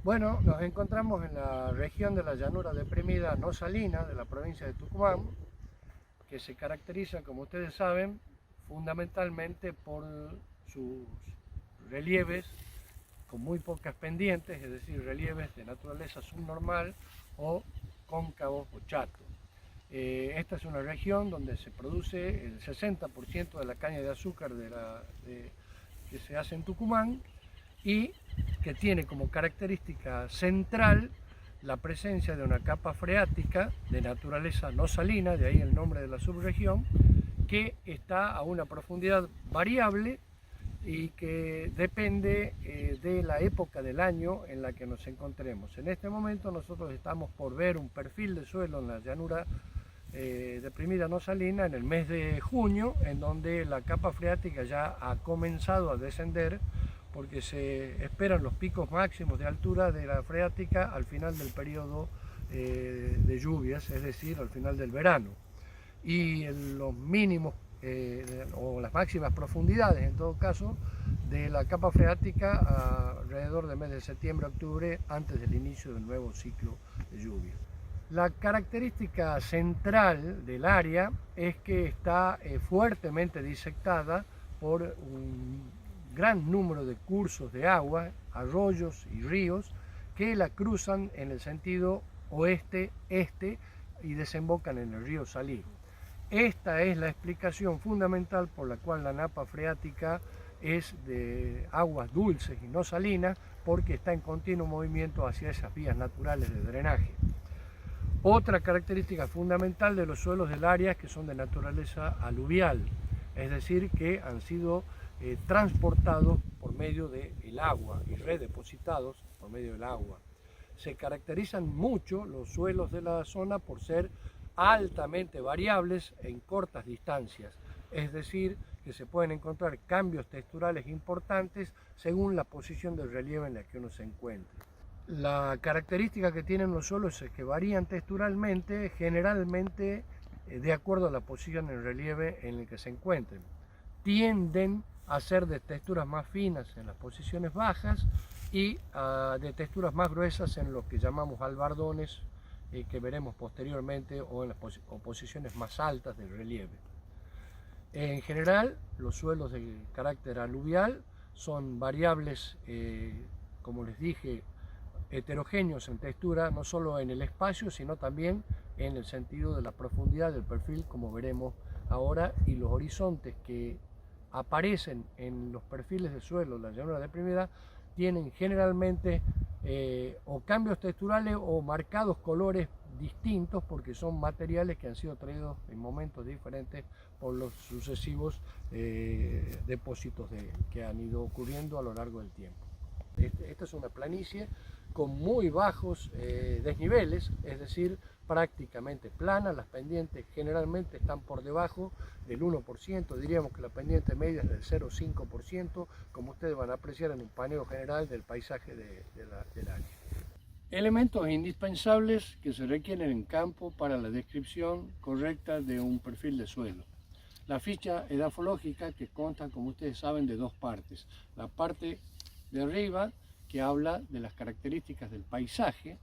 Bueno, nos encontramos en la región de la llanura deprimida no salina de la provincia de Tucumán, que se caracteriza, como ustedes saben, fundamentalmente por sus relieves con muy pocas pendientes, es decir, relieves de naturaleza subnormal o cóncavos o chatos. Esta es una región donde se produce el 60% de la caña de azúcar que se hace en Tucumán y que tiene como característica central la presencia de una capa freática de naturaleza no salina, de ahí el nombre de la subregión, que está a una profundidad variable y que depende de la época del año en la que nos encontremos. En este momento nosotros estamos por ver un perfil de suelo en la llanura deprimida no salina en el mes de junio, en donde la capa freática ya ha comenzado a descender porque se esperan los picos máximos de altura de la freática al final del periodo de lluvias, es decir, al final del verano. Y los mínimos o las máximas profundidades, en todo caso, de la capa freática alrededor del mes de septiembre-octubre, antes del inicio del nuevo ciclo de lluvia. La característica central del área es que está fuertemente disectada por un gran número de cursos de agua, arroyos y ríos que la cruzan en el sentido oeste-este y desembocan en el río Salí. Esta es la explicación fundamental por la cual la napa freática es de aguas dulces y no salinas, porque está en continuo movimiento hacia esas vías naturales de drenaje. Otra característica fundamental de los suelos del área es que son de naturaleza aluvial, es decir, que han sido transportados por medio del agua y redepositados por medio del agua. Se caracterizan mucho los suelos de la zona por ser altamente variables en cortas distancias, es decir, que se pueden encontrar cambios texturales importantes según la posición del relieve en la que uno se encuentre. La característica que tienen los suelos es que varían texturalmente, generalmente de acuerdo a la posición en relieve en el que se encuentren. Tienden a ser de texturas más finas en las posiciones bajas y de texturas más gruesas en lo que llamamos albardones, que veremos posteriormente, o en las posiciones más altas del relieve. En general, los suelos de carácter aluvial son variables, como les dije, heterogéneos en textura, no solo en el espacio, sino también en el sentido de la profundidad del perfil, como veremos ahora, y los horizontes que aparecen en los perfiles de suelo de la llanura deprimida tienen generalmente o cambios texturales o marcados colores distintos, porque son materiales que han sido traídos en momentos diferentes por los sucesivos depósitos que han ido ocurriendo a lo largo del tiempo. Esta es una planicie con muy bajos desniveles, es decir, prácticamente plana. Las pendientes generalmente están por debajo del 1%, diríamos que la pendiente media es del 0,5%, como ustedes van a apreciar en un paneo general del paisaje del área. Elementos indispensables que se requieren en campo para la descripción correcta de un perfil de suelo. La ficha edafológica, que consta, como ustedes saben, de dos partes. La parte de arriba, que habla de las características del paisaje,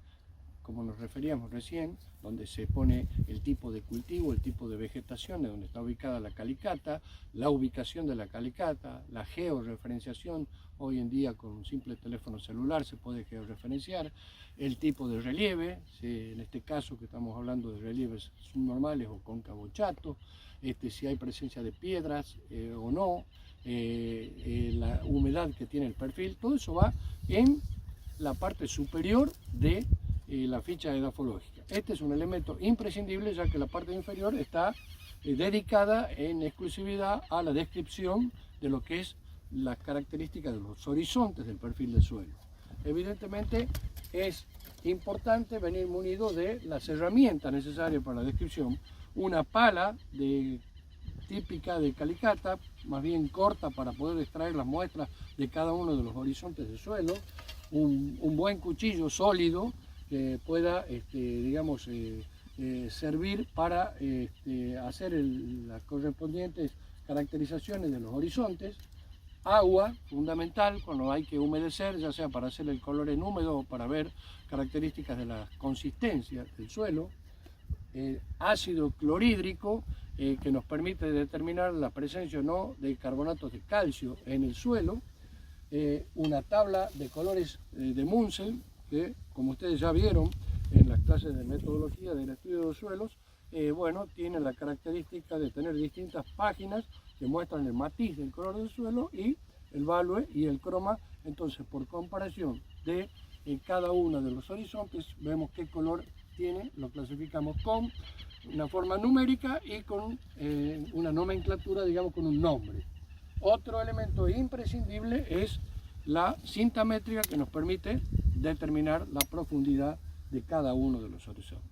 como nos referíamos recién, donde se pone el tipo de cultivo, el tipo de vegetación, de donde está ubicada la calicata, la ubicación de la calicata, la georreferenciación. Hoy en día con un simple teléfono celular se puede georreferenciar, el tipo de relieve, en este caso que estamos hablando de relieves subnormales o cóncavo chato, si hay presencia de piedras o no, la humedad que tiene el perfil. Todo eso va en la parte superior de la ficha edafológica. Este es un elemento imprescindible, ya que la parte inferior está dedicada en exclusividad a la descripción de lo que es las características de los horizontes del perfil del suelo. Evidentemente es importante venir munido de las herramientas necesarias para la descripción. Una pala típica de calicata, más bien corta, para poder extraer las muestras de cada uno de los horizontes del suelo, un buen cuchillo sólido que pueda servir para hacer las correspondientes caracterizaciones de los horizontes, agua, fundamental, cuando hay que humedecer, ya sea para hacer el color en húmedo o para ver características de la consistencia del suelo. Ácido clorhídrico, que nos permite determinar la presencia o no de carbonatos de calcio en el suelo. Una tabla de colores de Munsell, que como ustedes ya vieron en las clases de metodología del estudio de los suelos, bueno, tiene la característica de tener distintas páginas que muestran el matiz del color del suelo y el value y el croma. Entonces, por comparación de cada uno de los horizontes, vemos qué color tiene, lo clasificamos con una forma numérica y con una nomenclatura, digamos, con un nombre. Otro elemento imprescindible es la cinta métrica, que nos permite determinar la profundidad de cada uno de los horizontes.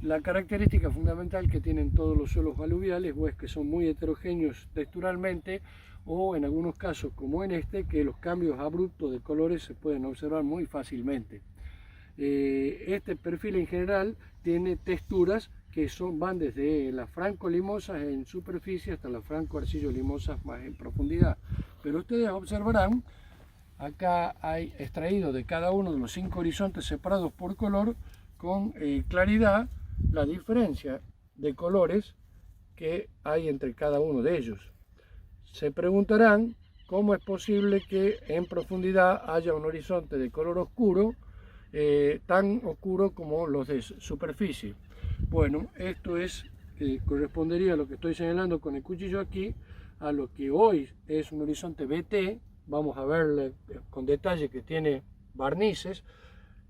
La característica fundamental que tienen todos los suelos aluviales es que son muy heterogéneos texturalmente, o en algunos casos como en este, que los cambios abruptos de colores se pueden observar muy fácilmente. Este perfil en general tiene texturas que van desde las franco-limosas en superficie hasta las franco-arcillo-limosas más en profundidad. Pero ustedes observarán, acá hay extraído de cada uno de los 5 horizontes separados por color con claridad la diferencia de colores que hay entre cada uno de ellos. Se preguntarán cómo es posible que en profundidad haya un horizonte de color oscuro, tan oscuro como los de superficie. Bueno, esto correspondería a lo que estoy señalando con el cuchillo aquí, a lo que hoy es un horizonte BT. Vamos a verle con detalle que tiene barnices,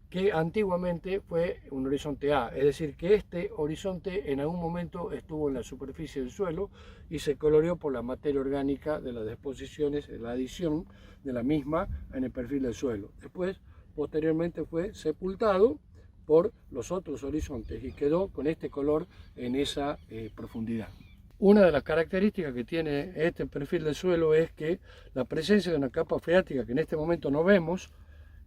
que antiguamente fue un horizonte A, es decir, que este horizonte en algún momento estuvo en la superficie del suelo y se coloreó por la materia orgánica de las deposiciones, la adición de la misma en el perfil del suelo. Después, posteriormente fue sepultado por los otros horizontes y quedó con este color en esa profundidad. Una de las características que tiene este perfil del suelo es que la presencia de una capa freática, que en este momento no vemos,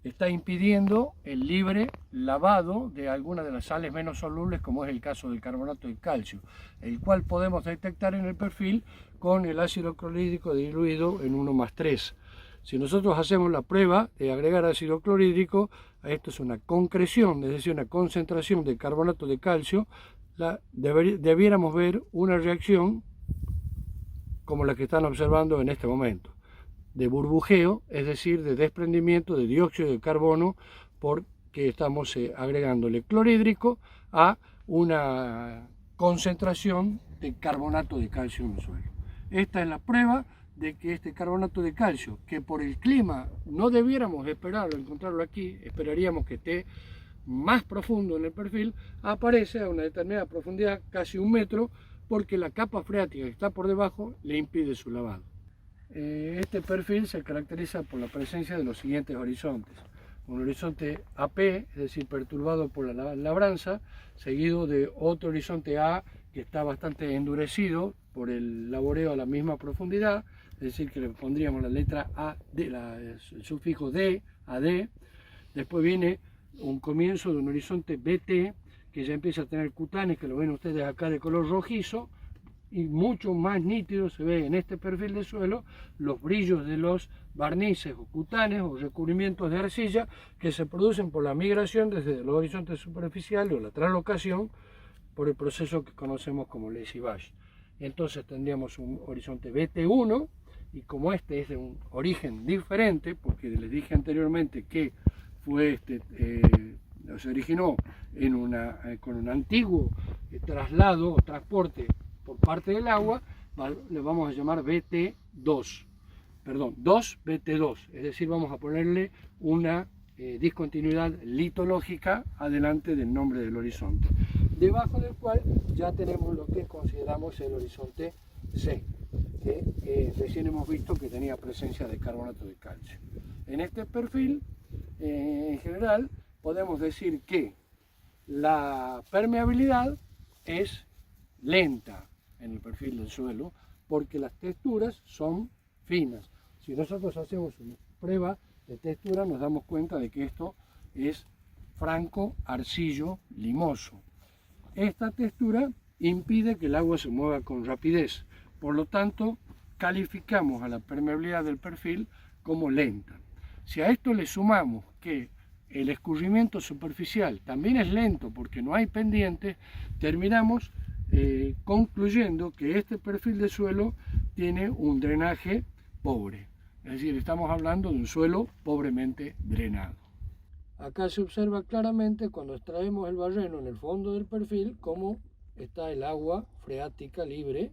está impidiendo el libre lavado de algunas de las sales menos solubles, como es el caso del carbonato de calcio, el cual podemos detectar en el perfil con el ácido clorhídrico diluido en 1+3. Si nosotros hacemos la prueba de agregar ácido clorhídrico, esto es una concreción, es decir, una concentración de carbonato de calcio, debiéramos ver una reacción como la que están observando en este momento, de burbujeo, es decir, de desprendimiento de dióxido de carbono, porque estamos agregándole clorhídrico a una concentración de carbonato de calcio en el suelo. Esta es la prueba de que este carbonato de calcio, que por el clima no debiéramos esperarlo, encontrarlo aquí, esperaríamos que esté más profundo en el perfil, aparece a una determinada profundidad, casi 1 metro, porque la capa freática que está por debajo le impide su lavado. Este perfil se caracteriza por la presencia de los siguientes horizontes: un horizonte AP, es decir, perturbado por la labranza, seguido de otro horizonte A que está bastante endurecido por el laboreo a la misma profundidad, es decir, que le pondríamos la letra A, el sufijo D, AD. Después viene un comienzo de un horizonte BT, que ya empieza a tener cutanes, que lo ven ustedes acá de color rojizo, y mucho más nítido se ve en este perfil de suelo los brillos de los barnices o cutanes o recubrimientos de arcilla que se producen por la migración desde los horizontes superficiales o la translocación por el proceso que conocemos como lessivage. Entonces tendríamos un horizonte BT1, y como este es de un origen diferente, porque les dije anteriormente que se originó con un antiguo traslado o transporte por parte del agua, le vamos a llamar BT2, perdón, 2BT2, es decir, vamos a ponerle una discontinuidad litológica adelante del nombre del horizonte, debajo del cual ya tenemos lo que consideramos el horizonte C, que recién hemos visto que tenía presencia de carbonato de calcio. En este perfil, en general, podemos decir que la permeabilidad es lenta en el perfil del suelo, porque las texturas son finas. Si nosotros hacemos una prueba de textura, nos damos cuenta de que esto es franco arcillo limoso. Esta textura impide que el agua se mueva con rapidez, por lo tanto calificamos a la permeabilidad del perfil como lenta. Si a esto le sumamos que el escurrimiento superficial también es lento porque no hay pendientes, terminamos concluyendo que este perfil de suelo tiene un drenaje pobre. Es decir, estamos hablando de un suelo pobremente drenado. Acá se observa claramente cuando extraemos el barreno en el fondo del perfil cómo está el agua freática libre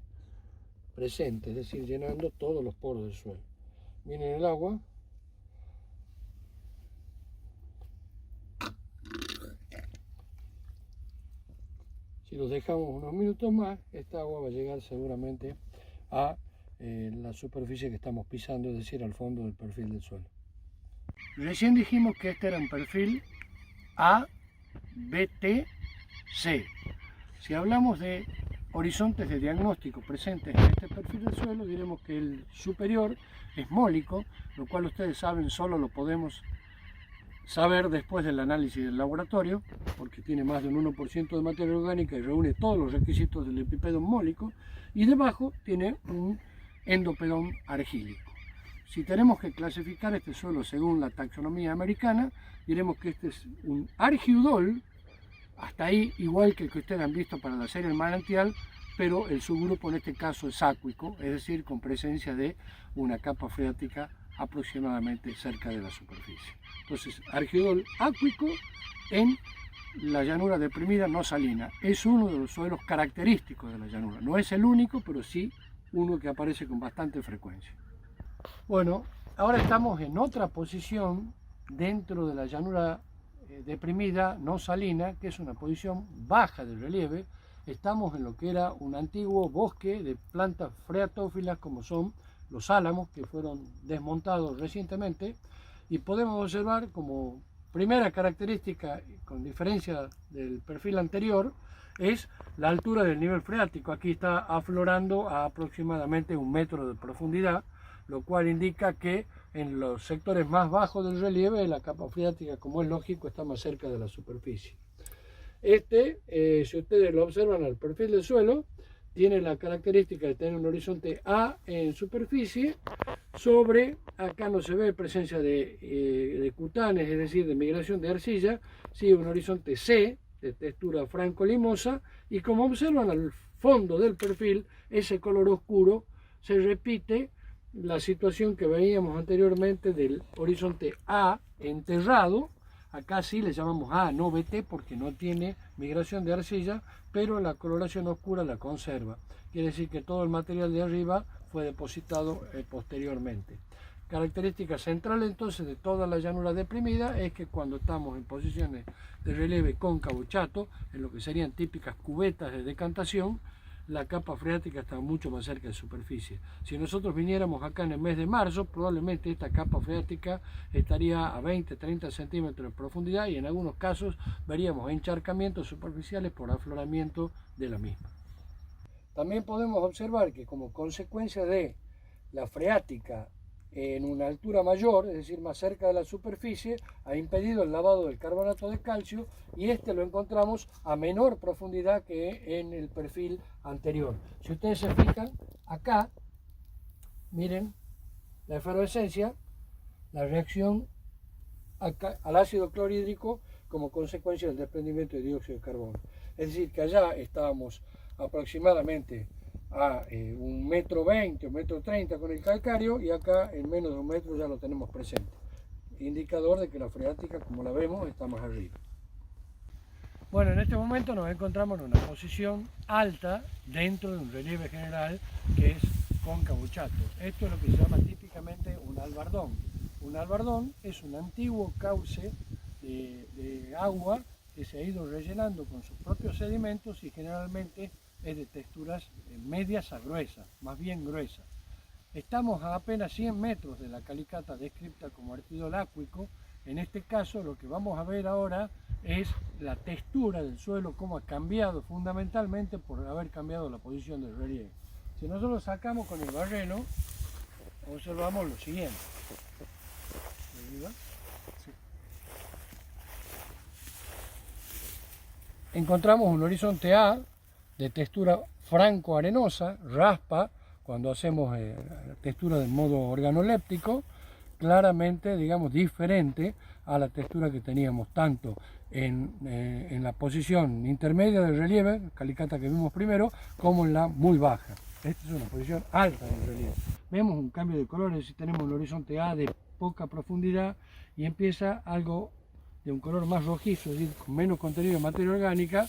presente, es decir, llenando todos los poros del suelo. Miren el agua. Si los dejamos unos minutos más, esta agua va a llegar seguramente a la superficie que estamos pisando, es decir, al fondo del perfil del suelo. Recién dijimos que este era un perfil A-B-T-C. Si hablamos de horizontes de diagnóstico presentes en este perfil del suelo, diremos que el superior es mólico, lo cual ustedes saben, solo lo podemos saber después del análisis del laboratorio, porque tiene más de un 1% de materia orgánica y reúne todos los requisitos del epipedón mólico, y debajo tiene un endopedón argílico. Si tenemos que clasificar este suelo según la taxonomía americana, diremos que este es un argiudol, hasta ahí igual que el que ustedes han visto para la serie El Manantial, pero el subgrupo en este caso es acuico, es decir, con presencia de una capa freática aproximadamente cerca de la superficie. Entonces, argidol acuico en la llanura deprimida no salina. Es uno de los suelos característicos de la llanura. No es el único, pero sí uno que aparece con bastante frecuencia. Bueno, ahora estamos en otra posición dentro de la llanura deprimida no salina, que es una posición baja de relieve. Estamos en lo que era un antiguo bosque de plantas freatófilas como son los álamos, que fueron desmontados recientemente, y podemos observar como primera característica, con diferencia del perfil anterior, es la altura del nivel freático. Aquí está aflorando a aproximadamente 1 metro de profundidad, lo cual indica que en los sectores más bajos del relieve la capa freática, como es lógico, está más cerca de la superficie. Si ustedes lo observan al perfil del suelo, tiene la característica de tener un horizonte A en superficie, sobre, acá no se ve presencia de cutanes, es decir, de migración de arcilla, sí un horizonte C, de textura franco-limosa, y como observan al fondo del perfil, ese color oscuro, se repite la situación que veíamos anteriormente del horizonte A enterrado. Acá sí le llamamos A, no BT, porque no tiene migración de arcilla, pero la coloración oscura la conserva. Quiere decir que todo el material de arriba fue depositado posteriormente. Característica central entonces de toda la llanura deprimida es que cuando estamos en posiciones de relieve cóncavo chato, en lo que serían típicas cubetas de decantación, la capa freática está mucho más cerca de superficie. Si nosotros viniéramos acá en el mes de marzo, probablemente esta capa freática estaría a 20-30 centímetros de profundidad y en algunos casos veríamos encharcamientos superficiales por afloramiento de la misma. También podemos observar que como consecuencia de la freática en una altura mayor, es decir, más cerca de la superficie, ha impedido el lavado del carbonato de calcio, y este lo encontramos a menor profundidad que en el perfil anterior. Si ustedes se fijan, acá, miren la efervescencia, la reacción al ácido clorhídrico como consecuencia del desprendimiento de dióxido de carbono. Es decir, que allá estábamos aproximadamente a 1,20 metros, 1,30 metros con el calcáreo, y acá en menos de 1 metro ya lo tenemos presente. Indicador de que la freática, como la vemos, está más arriba. Bueno, en este momento nos encontramos en una posición alta dentro de un relieve general que es cóncavo chato. Esto es lo que se llama típicamente un albardón. Un albardón es un antiguo cauce de agua que se ha ido rellenando con sus propios sedimentos y generalmente es de texturas medias a gruesas, más bien gruesas. Estamos a apenas 100 metros de la calicata descrita como argidol acuico. En este caso lo que vamos a ver ahora es la textura del suelo, cómo ha cambiado fundamentalmente por haber cambiado la posición del relieve. Si nosotros sacamos con el barreno, observamos lo siguiente. Encontramos un horizonte A de textura franco-arenosa, raspa, cuando hacemos textura de modo organoléptico, claramente, digamos, diferente a la textura que teníamos tanto en la posición intermedia del relieve, calicata que vimos primero, como en la muy baja. Esta es una posición alta del relieve. Vemos un cambio de colores, si tenemos un horizonte A de poca profundidad y empieza algo de un color más rojizo, es decir, con menos contenido de materia orgánica,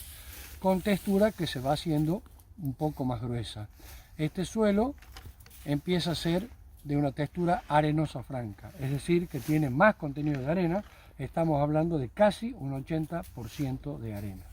con textura que se va haciendo un poco más gruesa. Este suelo empieza a ser de una textura arenosa franca, es decir, que tiene más contenido de arena. Estamos hablando de casi un 80% de arena.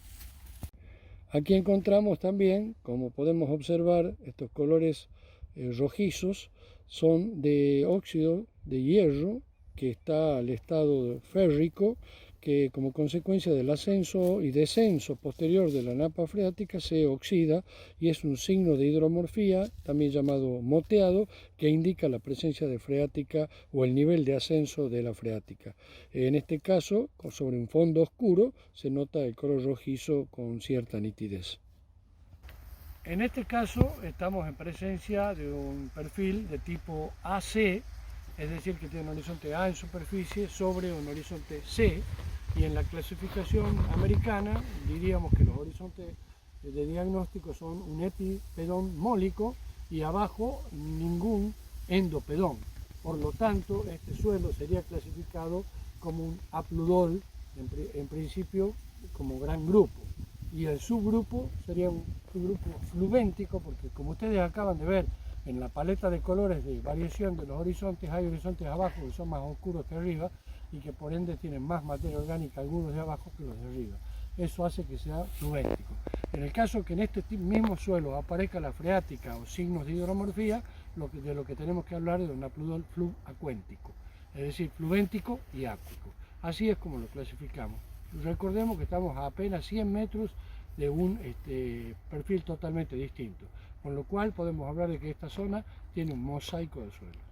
Aquí encontramos también, como podemos observar, estos colores rojizos son de óxido de hierro que está al estado férrico, que como consecuencia del ascenso y descenso posterior de la napa freática se oxida y es un signo de hidromorfía, también llamado moteado, que indica la presencia de freática o el nivel de ascenso de la freática. En este caso, sobre un fondo oscuro, se nota el color rojizo con cierta nitidez. En este caso estamos en presencia de un perfil de tipo AC, es decir, que tiene un horizonte A en superficie sobre un horizonte C, y en la clasificación americana diríamos que los horizontes de diagnóstico son un epipedón mólico y abajo ningún endopedón. Por lo tanto, este suelo sería clasificado como un apludol, en principio como gran grupo. Y el subgrupo sería un subgrupo fluvéntico, porque como ustedes acaban de ver en la paleta de colores de variación de los horizontes, hay horizontes abajo que son más oscuros que arriba y que por ende tienen más materia orgánica algunos de abajo que los de arriba. Eso hace que sea fluvéntico. En el caso que en este mismo suelo aparezca la freática o signos de hidromorfía, de lo que tenemos que hablar es de un apludol fluacuéntico, es decir, fluvéntico y áquico. Así es como lo clasificamos. Recordemos que estamos a apenas 100 metros de un perfil totalmente distinto, con lo cual podemos hablar de que esta zona tiene un mosaico de suelo.